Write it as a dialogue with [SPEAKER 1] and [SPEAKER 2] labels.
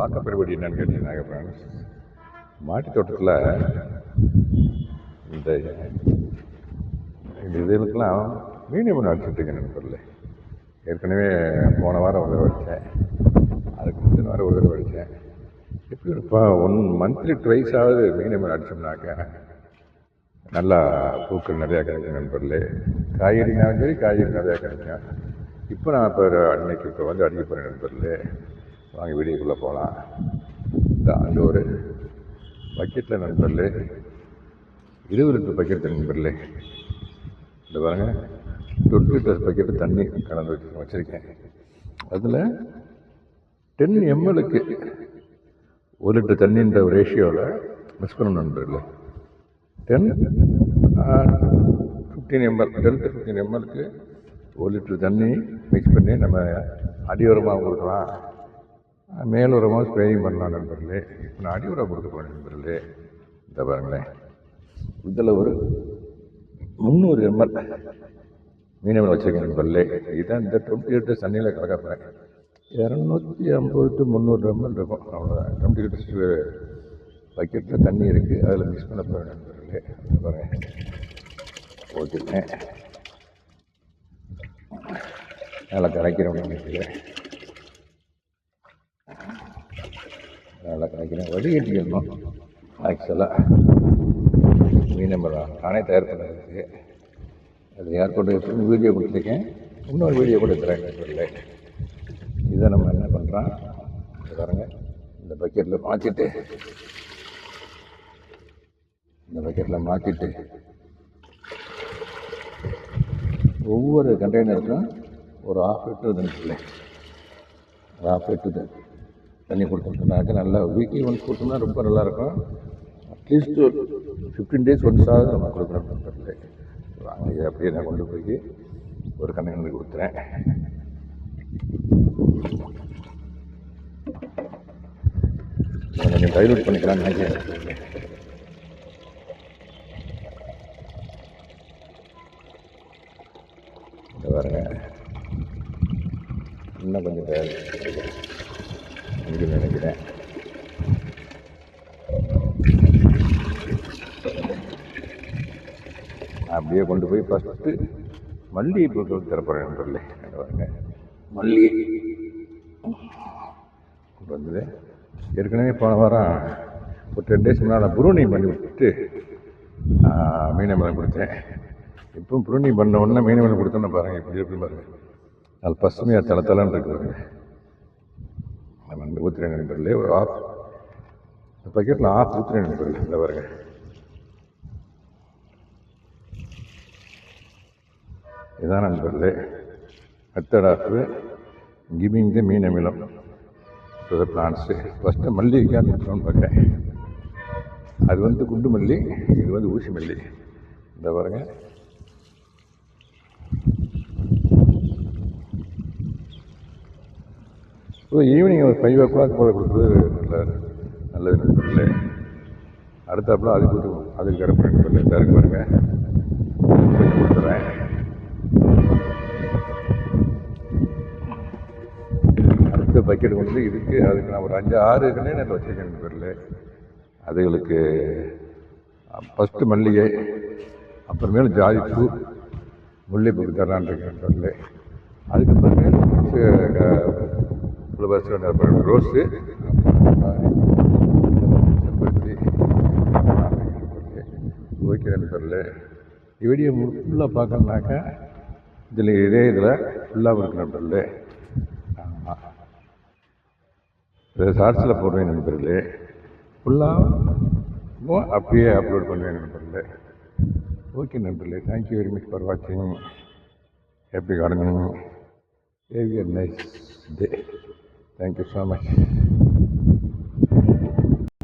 [SPEAKER 1] வாக்கப்படிபடி என்னன்னு கேட்டீங்கன்னாங்க ஃப்ரெண்ட்ஸ், மாட்டு தோட்டத்தில் இந்த இதுகளுக்கெல்லாம் மீனியம் அடிச்சுட்ருக்கேன் நண்பர்களே. ஏற்கனவே போன வாரம் ஒரு தடவை அடித்தேன், அதுக்கு முந்தின வாரம் ஒரு தடவை அடித்தேன். எப்படி இருப்பா 1 மந்த்லி ட்வைஸாவது மீனியம் அடித்தோம்னாக்க நல்லா பூக்கள் நிறையா கிடைக்கும் நண்பர்களே. காய்கறினாலும் சரி, காய்கறி நிறையா கிடைக்கும். இப்போ நான் இப்போ வந்து அடிக்க போகிறேன் நண்பர்களே. வாங்க வீடியோக்குள்ளே போகலாம். அந்த ஒரு பக்கெட்டில் நண்பர்களே 20 லிட்டர் பக்கெட்டு நண்பர்களே. இந்த பாருங்க 20 லிட்டர் பக்கெட்டு தண்ணி கலந்து வச்சுருக்கேன். அதில் 10 ml 1 லிட்டர் தண்ணின்ற ரேஷியோவில் மிக்ஸ் பண்ணணும் நண்பர்களே. 10 to 15 ml 1 லிட்டர் தண்ணி மிக்ஸ் பண்ணி நம்ம அடியோரமாக கொடுக்கலாம், மேலுரமாக ஸ்ப்ரேயிங் பண்ணலாம் நண்பர்களே. இப்போ நான் அடியுரம் கொடுக்க போகிறேன் நண்பர்களே. இந்த பாருங்களேன், இதில் ஒரு 300 ml மீனமில் வச்சுருக்கேன் நண்பர்களே. இதுதான் இந்த 20 லிட்டர் தண்ணியில் கலக்க போகிறேன். 250 to 300 ml இருக்கும், அவ்வளோதான். 20 லிட்டர் பக்கெட்டில் தண்ணி இருக்குது, அதில் மிக்ஸ் பண்ண போகிறேன் நண்பர்களே. அந்த பாருங்கள் ஓகேங்க, நல்லா கரைக்கிறோம் நினைக்கிறேன். நல்லா கரைக்கிறேன், வடிகட்டிக்கணும். ஆக்சுவலாக மீனம்பரம் நானே தயார் பண்ணுறதுக்கு அது ஏர்போர்ட் எப்படி வீடியோ கொடுத்துருக்கேன், இன்னொரு வீடியோ கொடுத்துறேன் நண்பர்களே. இதை நம்ம என்ன பண்ணுறோம் பாருங்கள், இந்த பக்கெட்டில் மாற்றிட்டு ஒவ்வொரு கண்டெய்னருக்கும் ஒரு 1/2 லிட்டர் தண்ணி, 1/2 லிட்டர் தண்ணி கொடுத்துட்டோம்னாக்க நல்லா வீக்லி ஒன்ஸ் கொடுத்தோம்னா ரொம்ப நல்லாயிருக்கும். அட்லீஸ்ட் ஒரு 15 days ஒன்ஸாவது நம்ம கொடுக்கணும் நண்பர்களே. வாங்க, இதை அப்படியே நான் கொண்டு போய் ஒரு கண்டெய்னருக்கு கொடுத்துறேன். கொஞ்சம் டைலூட் பண்ணிக்கலாம்னு நினைக்கிறேன். இந்த பாருங்க, இன்னும் கொஞ்சம் நினைக்கிறேன். அப்படியே கொண்டு போய் ஃபஸ்ட்டு மல்லிகை பூக்கள் திறப்பறேன் நண்பர்களே. பாருங்க, மல்லிகை கொண்டு வந்தது. ஏற்கனவே போன வாரம் ஒரு 10 days முன்னால் ப்ரூனிங் பண்ணி விட்டு மீனமலம் கொடுத்தேன். இப்போ ப்ரூனிங் பண்ண உடனே மீனமலம் கொடுத்தோன்னு பாருங்கள் இப்படி எப்படி பாருங்கள், அது பசுமையாக தளத்தலன்னு இருக்கு பாருங்க. நம்ம ஊற்றுறேன் நண்பர்களே, ஒரு 1/2 பக்கெட்டில் 1/2 ஊற்றுறேன் நண்பர்களே. இந்த பாருங்க, இதுதான் நண்பர்களே மெத்தட் ஆஃப் கிவிங் தி மீன் அமிலம் டு த பிளான்ட்ஸு. ஃபஸ்ட்டு மல்லிகைக்கு ஆரம்பிச்சோன்னு பார்க்குறேன். அது வந்து குண்டு மல்லி, இது வந்து ஊசி மல்லி. இந்த பாருங்க, ஈவினிங் ஒரு 5 o'clock போல் கொடுக்குறது நல்லது நண்பர்களே. அடுத்தாப்புல அதுக்கு கரெக்ட் நண்பர்களே. தருக்கு பாருங்க, கொஞ்சம் கொடுத்துட்றேன். அடுத்த பக்கெட் கொண்டு அதுக்கு நான் ஒரு 5-6 கண்டெய்னர் வச்சுருக்கேன் நண்பர்களே. அதுகளுக்கு ஃபஸ்ட்டு மல்லிகை, அப்புறமேல ஜாதிப்பூ, முல்லைப்பூக்கு தரலான் இருக்கேன் நண்பர்களே. அதுக்கப்புறமேல ரோஸு, செம்பருத்தி. ஓகே நண்பர்களே, வீடியோ ஃபுல்லாக பார்க்கணுன்னாக்கா இதில் ஃபுல்லாக இருக்கு நண்பர்களே. ஆமாம், இதை ஷார்ட்ஸில் போடுவேன் நண்பர்களே. ஃபுல்லாக அப்படியே அப்லோட் பண்ணுவேன் நண்பர்களே. ஓகே நண்பர்களே, தேங்க்யூ வெரி மச் ஃபார் வாட்சிங். Happy gardening. Have a nice day. Thank you so much.